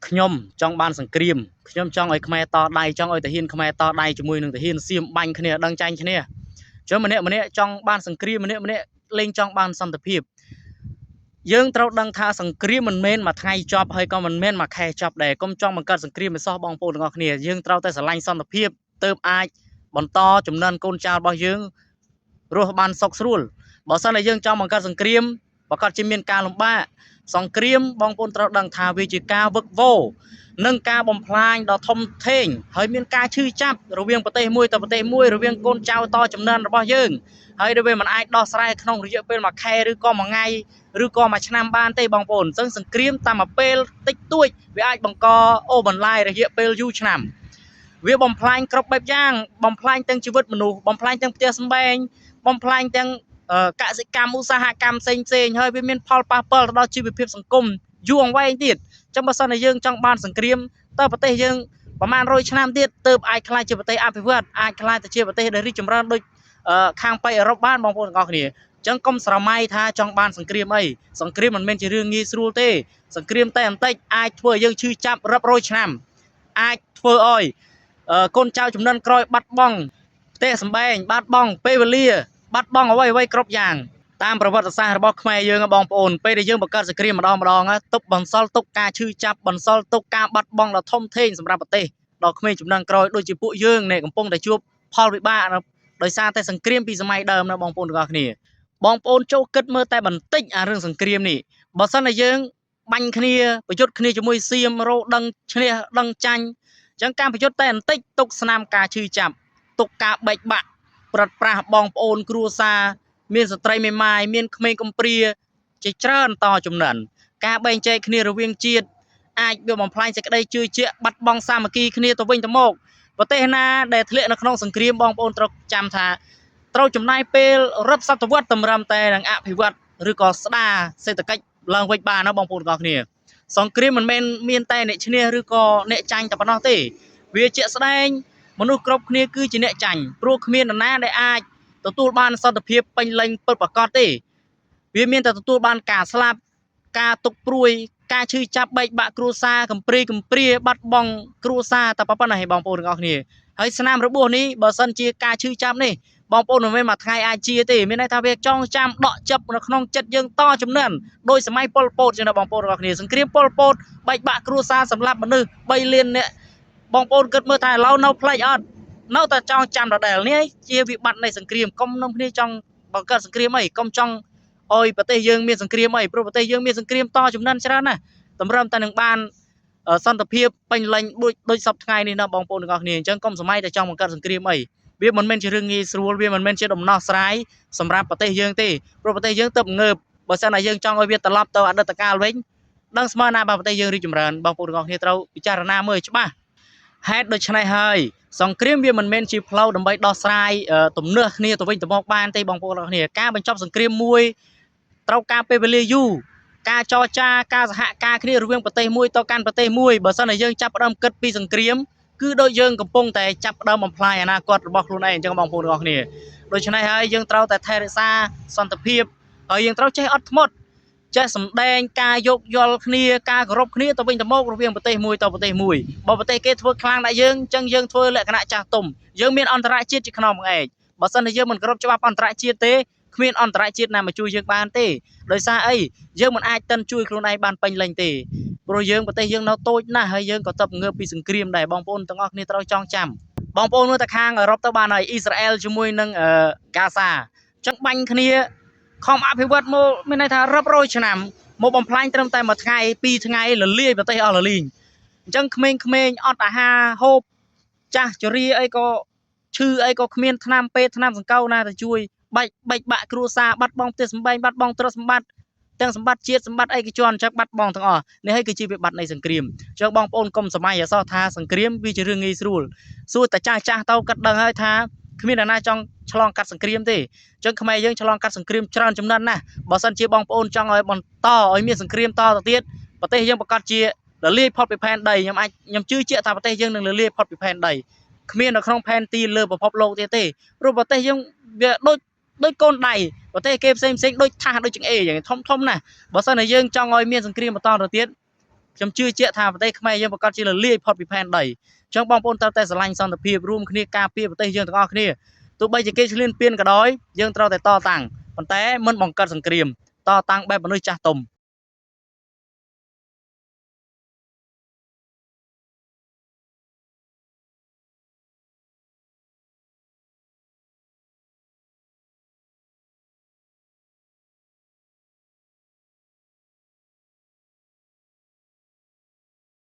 ខ្ញុំចង់បានសង្គ្រាមខ្ញុំចង់ឲ្យខ្មែរតដៃចង់ឲ្យតាហ៊ានខ្មែរតដៃជាមួយនឹងតាហ៊ានសៀមបាញ់គ្នាដឹងចាញ់គ្នាចឹងម្នាក់ចង់បានសង្គ្រាមម្នាក់លេងចង់បានសន្តិភាពយើងត្រូវដឹងថាសង្គ្រាមមិនមែនមួយថ្ងៃចប់ហើយក៏មិនមែនមួយខែចប់ដែរកុំចង់បង្កើតសង្គ្រាមឲ្យសោះបងប្អូនទាំងអស់គ្នាយើងត្រូវតែស្រឡាញ់សន្តិភាពទើបអាចបន្តចំនួនកូនចៅរបស់យើងរស់បានសុខស្រួលបើសិនតែយើងចង់បង្កើតសង្គ្រាមប្រកាសជាមានការលំបាកសង្គ្រាមបងប្អូនត្រូវដឹងថាវាជាការវឹកវរនិងការបំផ្លាញដ៏ធំធេងហើយមានការឈឺចាប់រវាងប្រទេសមួយទៅប្រទេសមួយរវាងកូនចៅតចំនួនរបស់យើងហើយវាមិនអាចដោះស្រាយក្នុងរយៈពេលមួយខែឬក៏មួយថ្ងៃឬក៏មួយឆ្នាំបានទេបងប្អូនអញ្ចឹងសង្គ្រាមតាមមួយពេលតិចតួចវាអាចបង្កអូបន្លាយរយៈពេលយូរឆ្នាំវាបំផ្លាញគ្រប់បែបយ៉ាងបំផ្លាញទាំងជីវិតមនុស្សបំផ្លាញទាំងផ្ទះសម្បែងបំផ្លាញទាំងកសិកម្មឧស្សាហកម្មផ្សេងហើយវាមានផលប៉ះពាល់ទៅដល់ជីវភាពសង្គមយូរអង្វែងទៀតអញ្ចឹងបើសិនជាយើងចង់បានសង្គ្រាមតើប្រទេសយើងប្រហែល100ឆ្នាំទៀតទើបអាចក្លាយជាប្រទេសអភិវឌ្ឍអាចក្លាយទៅជាប្រទេសដែលរីកចម្រើនដូចខាងប៉ៃអឺរ៉ុបបានបងប្អូនទាំងអស់គ្នាអញ្ចឹងកុំស្រមៃថាចង់បានសង្គ្រាមអីសង្គ្រាមមិនមែនជារឿងងាយស្រួលទេសង្គ្រាមតែបន្តិចអាចធ្វើឲ្យយើងឈឺចាប់រាប់រយឆ្នាំអាចធ្វើឲ្យកូនចៅចំនួនក្រោយបាត់បង់ផ្ទះសម្បែងបាត់បង់ពេលវេលាបាត់បង់អ្វីគ្រប់យ៉ាងតាមប្រវត្តិសាស្ត្ររបស់ខ្មែរយើងបងប្អូនពេលដែលយើងបង្កើតសង្គ្រាមម្ដងទុកបន្សល់ទុកការឈឺចាប់បន្សល់ទុកការបាត់បង់ដ៏ធំធេងសម្រាប់ប្រទេសដល់ក្មេងចំនួនក្រោយដូចជាពួកយើងដែលកំពុងតែជួបផលវិបាកដោយសារតែសង្គ្រាមពីសម័យដើមណាបងប្អូនទាំងអស់គ្នាបងប្អូនចូលគិតមើលតែបន្តិចអារឿងសង្គ្រាមនេះបើសិនតែយើងបាញ់គ្នាប្រយុទ្ធគ្នាជាមួយសៀមរោដឹងឈ្នះដឹងចាញ់អញ្ចឹងការប្រយុទ្ធតែបន្តិចទុកស្នាមការឈឺចាប់ទុកការបែកបាក់ប្រាត់ប្រាសបងប្អូនគ្រួសារមានស្ត្រីមេម៉ាយមានក្មេងកំព្រាជាច្រើនតចំនួនការបែងចែកគ្នារវាងជាតិអាចវាបំផ្លាញសេចក្តីជឿជាក់បាត់បង់សាមគ្គីគ្នាទៅវិញទៅមកប្រទេសណាដែលធ្លាក់នៅក្នុងសង្គ្រាមបងប្អូនត្រូវចាំថាត្រូវចំណាយពេលរាប់សតវត្សតម្រាំតែនឹងអភិវឌ្ឍឬក៏ស្ដារសេដ្ឋកិច្ចឡើងវិញបានណាបងប្អូនទាំងអស់គ្នាសង្គ្រាមមិនមែនមានតែអ្នកឈ្នះឬក៏អ្នកចាញ់តែប៉ុណ្ណោះទេវាជាក់ស្ដែងមនុស្សគ្រប់គ្នាគឺជាអ្នកចាញ់ព្រោះគ្មាននរណាដែលអាចទទួលបានសន្តិភាពពេញលេញពិតប្រាកដទេវាមានតែទទួលបានការស្លាប់ការទុកព្រួយការឈឺចាប់បែកបាក់គ្រួសារកំព្រាបាត់បង់គ្រួសារតែប៉ុណ្ណេះឯងបងប្អូនទាំងអស់គ្នាហើយស្នាមរបួសនេះបើសិនជាការឈឺចាប់នេះបងប្អូនមិនមែនមួយថ្ងៃអាចជាទេមានន័យថាវាចងចាំដកចិត្តនៅក្នុងចិត្តយើងតចំនួនដោយសម័យប៉ុលពតចឹងណាបងប្អូនទាំងអស់គ្នាសង្គ្រាមប៉ុលពតបែកបាក់គ្រួសារសម្លាប់មនុស្ស3លាននាក់បងប្អូនគិតមើលថាឥឡូវនៅផ្លេចអត់នៅតែចងចាំដដែលនេះជាវិបត្តិនៃសង្គ្រាមកុំនាំគ្នាចង់បង្កើតសង្គ្រាមអីកុំចង់អោយប្រទេសយើងមានសង្គ្រាមអីព្រោះប្រទេសយើងមានសង្គ្រាមតចំនួនច្រើនណាស់តម្រាំតែនឹងបានសន្តិភាពពេញលេញដូចសពថ្ងៃនេះណាបងប្អូនទាំងអស់គ្នាអញ្ចឹងកុំសម័យតែចង់បង្កើតសង្គ្រាមអីវាមិនមែនជារឿងងាយស្រួលវាមិនមែនជាដំណោះស្រាយសម្រាប់ប្រទេសយើងទេព្រោះប្រទេសយើងទៅងើបបើសិនតែយើងចង់ឲ្យវាត្រឡប់ទៅអតីតកាលវិញដឹងស្មើណាបើប្រទេសយើងរីកចម្រើនបងប្អូនទាំងអស់គ្នាត្រូវពិចារណាមើលច្បាស់ហេតុដូច្នេះហើយសង្គ្រាមវាមិនមែនជាផ្លូវដើម្បីដោះស្រាយទំនាស់គ្នាទៅវិញទៅមកបានទេបងប្អូនទាំងអស់គ្នាការបញ្ចប់សង្គ្រាមមួយត្រូវការពេលវេលាយូរការចរចាការសហការគ្នារវាងប្រទេសមួយទៅកាន់ប្រទេសមួយបើសិនតែយើងចាប់ផ្ដើមគិតពីសង្គ្រាមគឺដូចយើងកំពុងតែចាប់ផ្ដើមបំផ្លាញអនាគតរបស់ខ្លួនឯងអញ្ចឹងបងប្អូនទាំងអស់គ្នាដូច្នេះហើយយើងត្រូវតែថែរក្សាសន្តិភាពហើយយើងត្រូវចេះអត់ធ្មត់ចេះសម្ដែងការយោគយល់គ្នាការគោរពគ្នាទៅវិញទៅមករវាងប្រទេសមួយទៅប្រទេសមួយបើប្រទេសគេធ្វើខ្លាំងដាក់យើងអញ្ចឹងយើងធ្វើលក្ខណៈចាស់ទុំយើងមានអន្តរជាតិជាខ្នងបង្អែកបើសិនជាយើងមិនគោរពច្បាប់អន្តរជាតិទេគ្មានអន្តរជាតិណាមកជួយយើងបានទេដោយសារអីយើងមិនអាចតិនជួយខ្លួនឯងបានពេញលេញទេព្រោះយើងប្រទេសយើងនៅតូចណាស់ហើយយើងក៏ទៅងើបពីសង្គ្រាមដែរបងប្អូនទាំងអស់គ្នាត្រូវចងចាំបងប្អូនមើលតែខាងអឺរ៉ុបទៅបានហើយអ៊ីស្រាអែលជាមួយនឹងហ្គាហ្សាអញ្ចឹងបាញ់គ្នាខំអភិវឌ្ឍមកមានន័យថារាប់រយឆ្នាំមកបំផ្លាញត្រឹមតែមួយថ្ងៃពីរថ្ងៃលលាយប្រទេសអស់លលីងអញ្ចឹងក្មេងៗអត់អាហារហូបចាស់ជរាអីក៏ឈឺអីក៏គ្មានថ្នាំពេទ្យថ្នាំសង្កូវណាទៅជួយបែកបាក់គ្រួសារបាត់បង់ផ្ទះសម្បែងបាត់បង់ទ្រព្យសម្បត្តិទាំងសម្បត្តិជាតិសម្បត្តិឯកជនអញ្ចឹងបាត់បង់ទាំងអស់នេះហើយគឺជាវិបត្តិនៃសង្គ្រាមអញ្ចឹងបងប្អូនកុំសម័យអសោះថាសង្គ្រាមវាជារឿងងាយស្រួលសួរតែចាស់ទៅកាត់ដឹងហើយថាគ្មានអ្នកណាចង់ឆ្លងកាត់សង្គ្រាមទេអញ្ចឹងខ្មែរយើងឆ្លងកាត់សង្គ្រាមច្រើនចំនួនណាស់បើសិនជាបងប្អូនចង់ឲ្យបន្តឲ្យមានសង្គ្រាមតទៅទៀតប្រទេសយើងប្រកាសជារលាយផុតពីផែនដីខ្ញុំជឿជាក់ថាប្រទេសយើងនឹងរលាយផុតពីផែនដីគ្មាននៅក្នុងផែនទីលើពិភពលោកទៀតទេព្រោះប្រទេសយើងវាដូចកូនដៃប្រទេសគេផ្សេងដូចថាសដូចចង្អេរយ៉ាងធំណាស់បើសិនតែយើងចង់ឲ្យមានសង្គ្រាមបន្តទៅទៀត ខ្ញុំជឿជាក់ថាប្រទេសខ្មែរយើងប្រកាសជាលលាយផុតពីផែនដីអញ្ចឹងបងប្អូនត្រូវតែស្រឡាញ់សន្តិភាពរួមគ្នាការពារប្រទេសយើងទាំងអស់គ្នាទោះបីជាគេឈ្លានពានក៏ដោយយើងត្រូវតែតតាំងប៉ុន្តែមិនបង្កើតសង្គ្រាមតតាំងបែបមនុស្សចាស់ទុំ